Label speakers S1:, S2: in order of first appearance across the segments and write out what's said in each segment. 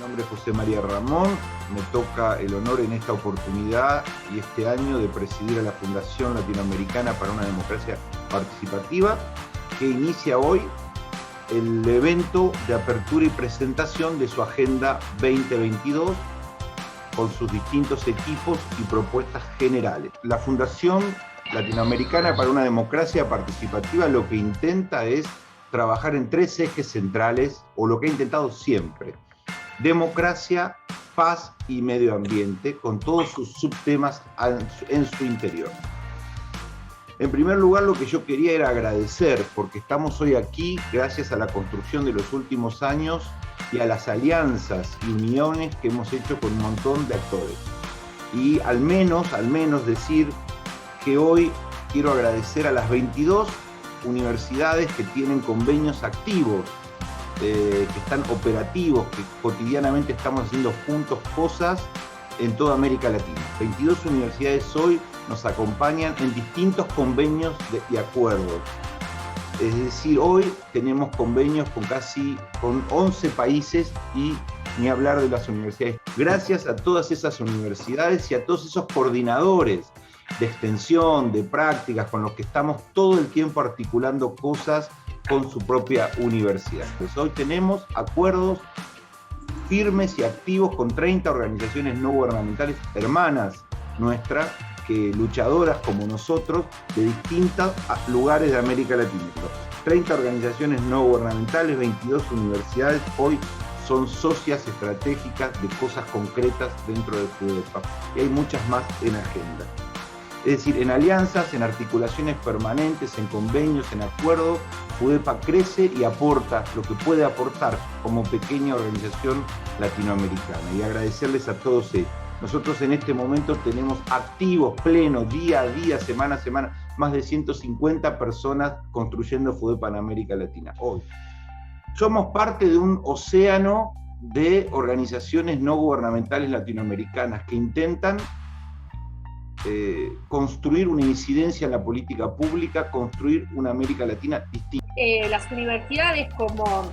S1: Mi nombre es José María Ramón, me toca el honor en esta oportunidad y este año de presidir a la Fundación Latinoamericana para una Democracia Participativa, que inicia hoy el evento de apertura y presentación de su Agenda 2022 con sus distintos equipos y propuestas generales. La Fundación Latinoamericana para una Democracia Participativa lo que intenta es trabajar en tres ejes centrales, o lo que ha intentado siempre: democracia, paz y medio ambiente, con todos sus subtemas en su interior. En primer lugar, lo que yo quería era agradecer, porque estamos hoy aquí gracias a la construcción de los últimos años y a las alianzas y uniones que hemos hecho con un montón de actores. Y al menos decir que hoy quiero agradecer a las 22 universidades que tienen convenios activos, que están operativos, que cotidianamente estamos haciendo juntos cosas en toda América Latina. 22 universidades hoy nos acompañan en distintos convenios y acuerdos. Es decir, hoy tenemos convenios con 11 países y ni hablar de las universidades. Gracias a todas esas universidades y a todos esos coordinadores de extensión, de prácticas, con los que estamos todo el tiempo articulando cosas con su propia universidad. Pues hoy tenemos acuerdos firmes y activos con 30 organizaciones no gubernamentales hermanas nuestras, luchadoras como nosotros, de distintos lugares de América Latina. 30 organizaciones no gubernamentales, 22 universidades, hoy son socias estratégicas de cosas concretas dentro de FUDEPA. Y hay muchas más en agenda. Es decir, en alianzas, en articulaciones permanentes, en convenios, en acuerdos, FUDEPA crece y aporta lo que puede aportar como pequeña organización latinoamericana. Y agradecerles a todos ellos. Nosotros en este momento tenemos activos, plenos, día a día, semana a semana, más de 150 personas construyendo FUDEPA en América Latina. Hoy somos parte de un océano de organizaciones no gubernamentales latinoamericanas que intentan construir una incidencia en la política pública, construir una América Latina distinta.
S2: Las universidades como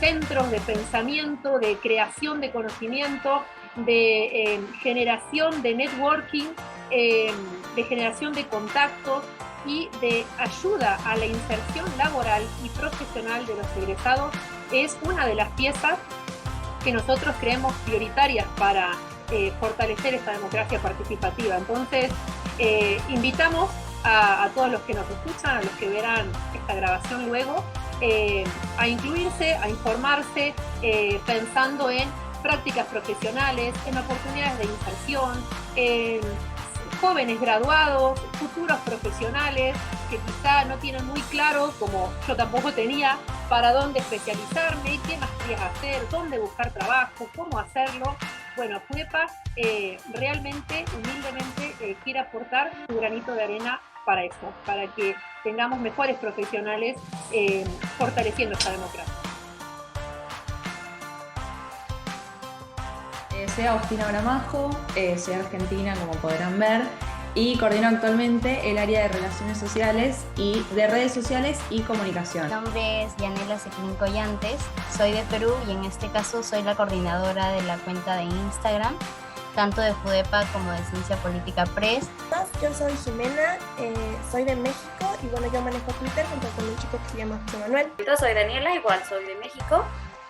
S2: centros de pensamiento, de creación de conocimiento, de generación de networking, de generación de contactos y de ayuda a la inserción laboral y profesional de los egresados, es una de las piezas que nosotros creemos prioritarias para fortalecer esta democracia participativa. Entonces, invitamos a todos los que nos escuchan, a los que verán esta grabación luego, a incluirse, a informarse, pensando en prácticas profesionales, en oportunidades de inserción, en jóvenes graduados, futuros profesionales que quizá no tienen muy claro, como yo tampoco tenía, para dónde especializarme, qué más quería hacer, dónde buscar trabajo, cómo hacerlo. Bueno, FUDEPA realmente, humildemente, quiere aportar su granito de arena para eso, para que tengamos mejores profesionales fortaleciendo esta democracia.
S3: Soy Agustina Bramajo, soy argentina, como podrán ver, y coordino actualmente el área de relaciones sociales y de redes sociales y comunicación.
S4: Mi nombre es Yanela Sequín Collantes, soy de Perú y en este caso soy la coordinadora de la cuenta de Instagram, tanto de FUDEPA como de Ciencia Política Press.
S5: Yo soy Jimena, soy de México y bueno, yo manejo Twitter junto con un chico que se llama José Manuel.
S6: Yo soy Daniela, igual soy de México.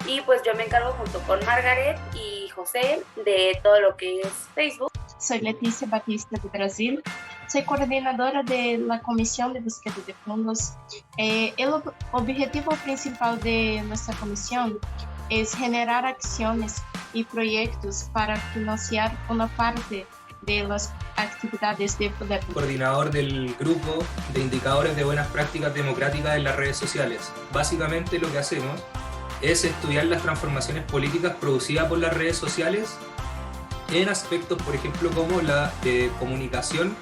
S6: Y pues yo me encargo junto con Margaret y José de todo lo que es Facebook.
S7: Soy Letícia Batista de Brasil, soy coordinadora de la Comisión de Búsqueda de Fondos. El objetivo principal de nuestra comisión es generar acciones y proyectos para financiar una parte de las actividades de FUDEPA.
S8: Coordinador del grupo de indicadores de buenas prácticas democráticas en las redes sociales. Básicamente lo que hacemos es estudiar las transformaciones políticas producidas por las redes sociales en aspectos, por ejemplo, como la comunicación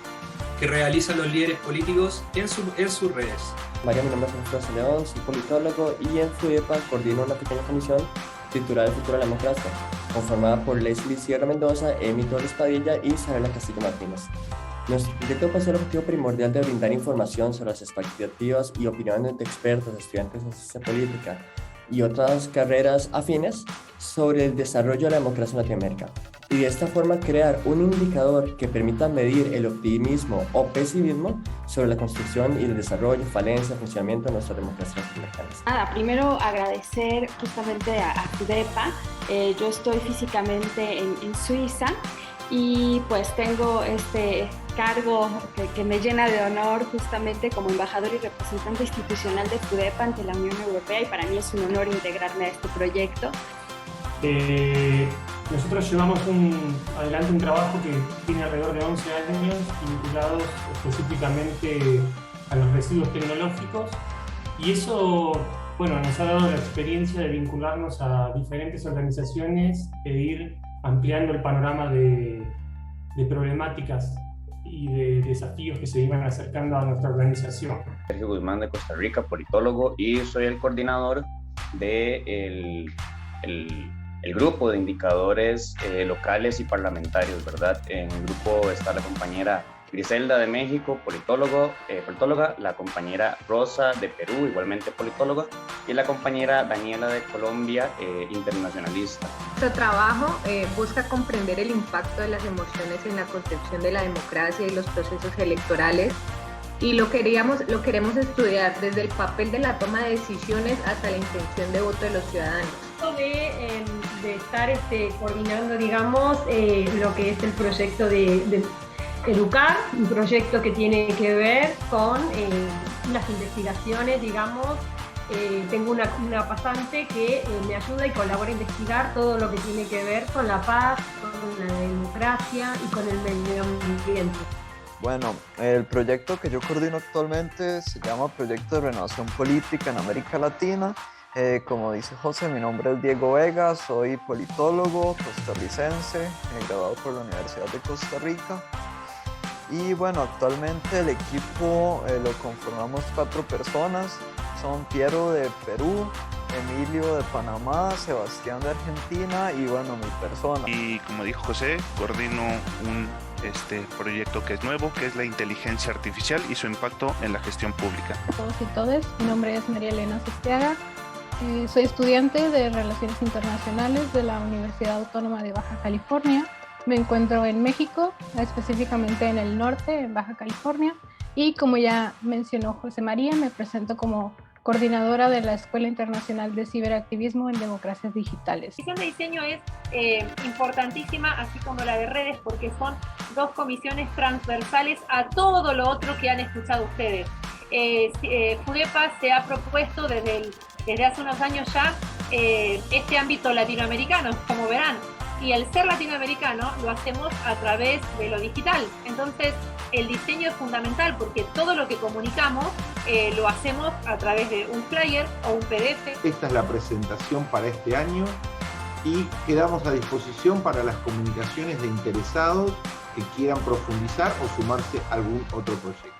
S8: que realizan los líderes políticos en sus redes.
S9: Mi nombre es José León, soy politólogo y en FUDEPA coordino una pequeña comisión titulada El futuro de la democracia, conformada por Leslie Sierra Mendoza, Emi Torres Padilla y Isabela Castillo Martínez. Nuestro proyecto posee el objetivo primordial de brindar información sobre las expectativas y opiniones de expertos, estudiantes de ciencia política y otras carreras afines sobre el desarrollo de la democracia en Latinoamérica y de esta forma crear un indicador que permita medir el optimismo o pesimismo sobre la construcción y el desarrollo, falencia, funcionamiento de nuestras democracias latinoamericanas.
S10: Primero agradecer justamente a FUDEPA. Yo estoy físicamente en Suiza y pues tengo este cargo que me llena de honor justamente como embajador y representante institucional de FUDEPA ante la Unión Europea, y para mí es un honor integrarme a este proyecto.
S11: Nosotros llevamos adelante un trabajo que tiene alrededor de 11 años vinculados específicamente a los residuos tecnológicos, y eso nos ha dado la experiencia de vincularnos a diferentes organizaciones e ir ampliando el panorama de problemáticas y de desafíos que se iban acercando a nuestra organización.
S12: Sergio Guzmán de Costa Rica, politólogo, y soy el coordinador del grupo de indicadores locales y parlamentarios, ¿verdad? En el grupo está la compañera Griselda de México, politóloga, la compañera Rosa de Perú, igualmente politóloga, y la compañera Daniela de Colombia, internacionalista.
S13: Nuestro trabajo busca comprender el impacto de las emociones en la concepción de la democracia y los procesos electorales, y lo queremos estudiar desde el papel de la toma de decisiones hasta la intención de voto de los ciudadanos.
S14: De estar coordinando, digamos, lo que es el proyecto de Educar, un proyecto que tiene que ver con las investigaciones, digamos. Tengo una pasante que me ayuda y colabora a investigar todo lo que tiene que ver con la paz, con la democracia y con el medio ambiente.
S15: Bueno, el proyecto que yo coordino actualmente se llama Proyecto de Renovación Política en América Latina. Como dice José, mi nombre es Diego Vega, soy politólogo costarricense, graduado por la Universidad de Costa Rica. Y bueno, actualmente el equipo lo conformamos 4 personas, son Piero de Perú, Emilio de Panamá, Sebastián de Argentina y bueno, mi persona.
S16: Y como dijo José, coordino un proyecto que es nuevo, que es la inteligencia artificial y su impacto en la gestión pública.
S17: Todos y todas, mi nombre es María Elena Sestiaga, soy estudiante de Relaciones Internacionales de la Universidad Autónoma de Baja California. Me encuentro en México, específicamente en el norte, en Baja California, y como ya mencionó José María, me presento como coordinadora de la Escuela Internacional de Ciberactivismo en Democracias Digitales.
S2: La comisión de diseño es importantísima, así como la de redes, porque son 2 comisiones transversales a todo lo otro que han escuchado ustedes. FUDEPA se ha propuesto desde hace unos años ya este ámbito latinoamericano, como verán. Y al ser latinoamericano lo hacemos a través de lo digital. Entonces el diseño es fundamental porque todo lo que comunicamos lo hacemos a través de un flyer o un PDF.
S1: Esta es la presentación para este año y quedamos a disposición para las comunicaciones de interesados que quieran profundizar o sumarse a algún otro proyecto.